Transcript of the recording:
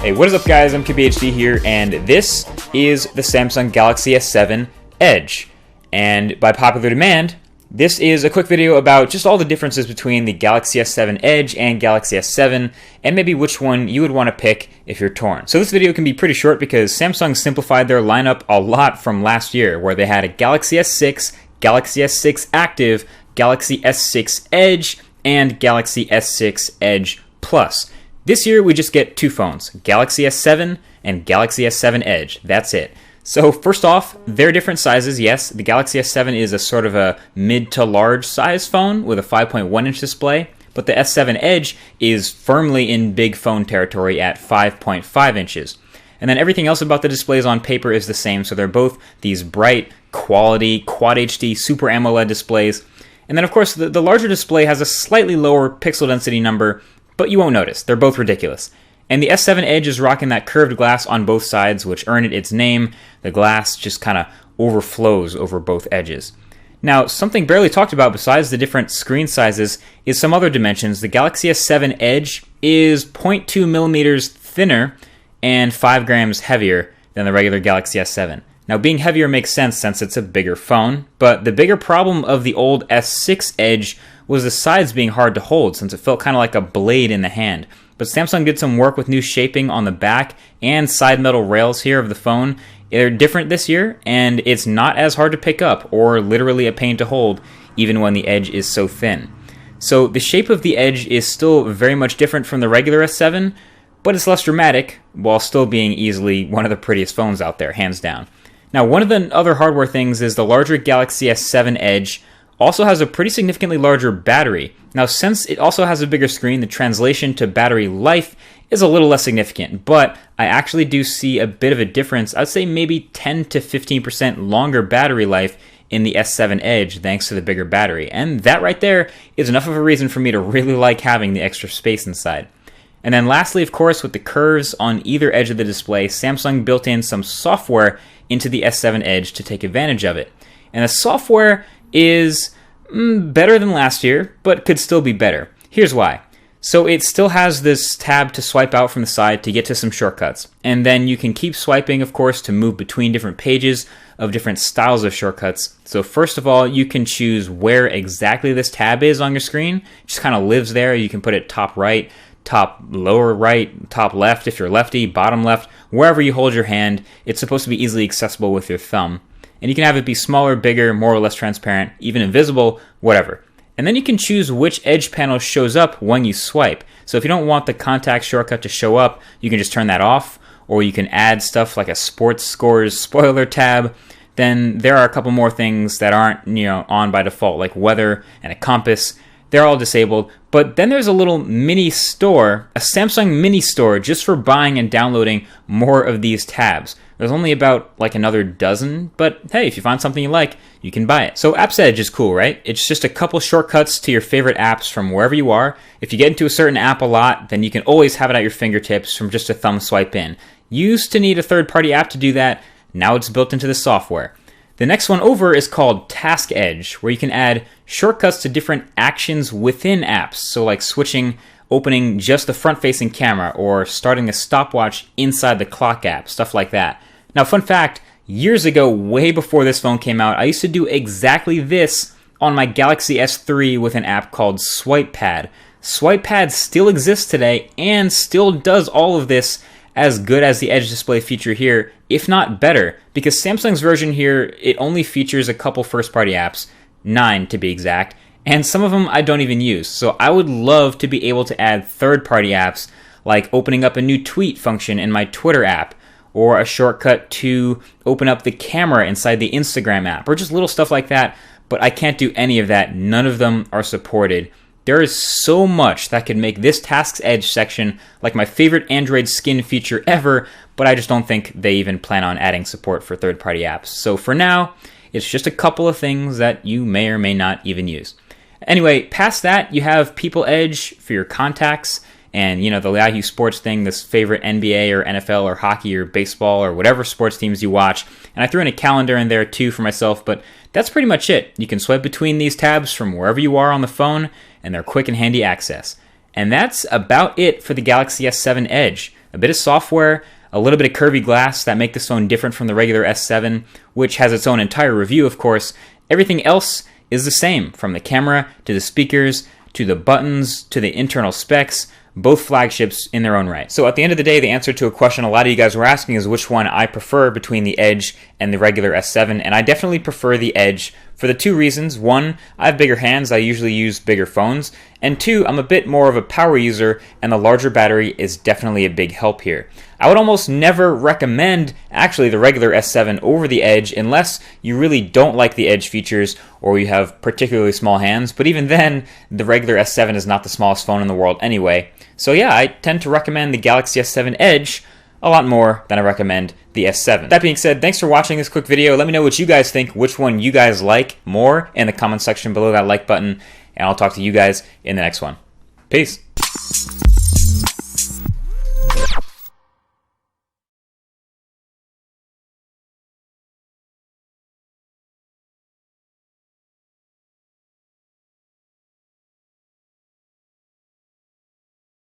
Hey, what is up guys, mkbhd here, and this is the Samsung Galaxy S7 Edge. And by popular demand, this is a quick video about just all the differences between the Galaxy S7 Edge and Galaxy S7, and maybe which one you would want to pick if you're torn. So this video can be pretty short because Samsung simplified their lineup a lot from last year, where they had a Galaxy S6, Galaxy S6 Active, Galaxy S6 Edge, and Galaxy S6 Edge Plus. This year we just get two phones, Galaxy S7 and Galaxy S7 Edge. That's it. So first off, they're different sizes. Yes, the Galaxy S7 is a sort of a mid to large size phone with a 5.1 inch display, but the S7 Edge is firmly in big phone territory at 5.5 inches. And then everything else about the displays on paper is the same, so they're both these bright, quality, Quad HD Super AMOLED displays. And then of course the larger display has a slightly lower pixel density number, but you won't notice. They're both ridiculous. And the S7 Edge is rocking that curved glass on both sides, which earned it its name. The glass just kind of overflows over both edges. Now, something barely talked about besides the different screen sizes is some other dimensions. The Galaxy S7 Edge is 0.2 millimeters thinner and 5 grams heavier than the regular Galaxy S7. Now, being heavier makes sense since it's a bigger phone, but the bigger problem of the old S6 Edge was the sides being hard to hold since it felt kind of like a blade in the hand. But Samsung did some work with new shaping on the back and side metal rails here of the phone. They're different this year, and it's not as hard to pick up or literally a pain to hold, even when the Edge is so thin. So the shape of the Edge is still very much different from the regular S7, but it's less dramatic while still being easily one of the prettiest phones out there, hands down. Now, one of the other hardware things is the larger Galaxy S7 Edge also has a pretty significantly larger battery. Now, since it also has a bigger screen, the translation to battery life is a little less significant, but I actually do see a bit of a difference. I'd say maybe 10 to 15% longer battery life in the S7 Edge thanks to the bigger battery, and that right there is enough of a reason for me to really like having the extra space inside. And then lastly, of course, with the curves on either edge of the display, Samsung built in some software into the S7 Edge to take advantage of it. And the software is better than last year, but could still be better. Here's why. So it still has this tab to swipe out from the side to get to some shortcuts. And then you can keep swiping, of course, to move between different pages of different styles of shortcuts. So first of all, you can choose where exactly this tab is on your screen. It just kind of lives there. You can put it top right, top lower right, top left if you're lefty, bottom left, wherever you hold your hand. It's supposed to be easily accessible with your thumb. And you can have it be smaller, bigger, more or less transparent, even invisible, whatever. And then you can choose which edge panel shows up when you swipe. So if you don't want the contact shortcut to show up, you can just turn that off, or you can add stuff like a sports scores spoiler tab. Then there are a couple more things that aren't, on by default, like weather and a compass. They're all disabled. But then there's a little mini store, a Samsung mini store, just for buying and downloading more of these tabs. There's only about like another dozen, but hey, if you find something you like, you can buy it. So Apps Edge is cool, right? It's just a couple shortcuts to your favorite apps from wherever you are. If you get into a certain app a lot, then you can always have it at your fingertips from just a thumb swipe in. Used to need a third-party app to do that. Now it's built into the software. The next one over is called Task Edge, where you can add shortcuts to different actions within apps. So like opening just the front-facing camera, or starting a stopwatch inside the clock app, stuff like that. Now, fun fact, years ago, way before this phone came out, I used to do exactly this on my Galaxy S3 with an app called SwipePad. SwipePad still exists today and still does all of this as good as the Edge display feature here, if not better, because Samsung's version here, it only features a couple first-party apps, 9 to be exact, and some of them I don't even use. So I would love to be able to add third-party apps like opening up a new tweet function in my Twitter app, or a shortcut to open up the camera inside the Instagram app, or just little stuff like that, but I can't do any of that. None of them are supported. There is so much that could make this Tasks Edge section like my favorite Android skin feature ever, but I just don't think they even plan on adding support for third-party apps. So for now, it's just a couple of things that you may or may not even use. Anyway, past that, you have People Edge for your contacts, and the Yahoo Sports thing, this favorite NBA or NFL or hockey or baseball or whatever sports teams you watch. And I threw in a calendar in there too for myself, but that's pretty much it. You can swipe between these tabs from wherever you are on the phone, and they're quick and handy access. And that's about it for the Galaxy S7 Edge. a bit of software, a little bit of curvy glass that make this phone different from the regular S7, which has its own entire review, of course. Everything else is the same, from the camera to the speakers to the buttons to the internal specs, both flagships in their own right. So at the end of the day, the answer to a question a lot of you guys were asking is which one I prefer between the Edge and the regular S7, and I definitely prefer the Edge for the two reasons. One, I have bigger hands, I usually use bigger phones, and two, I'm a bit more of a power user, and the larger battery is definitely a big help here. I would almost never recommend actually the regular S7 over the Edge unless you really don't like the Edge features or you have particularly small hands, but even then, the regular S7 is not the smallest phone in the world anyway. So yeah, I tend to recommend the Galaxy S7 Edge a lot more than I recommend the S7. That being said, thanks for watching this quick video. Let me know what you guys think, which one you guys like more in the comment section below that like button, and I'll talk to you guys in the next one. Peace.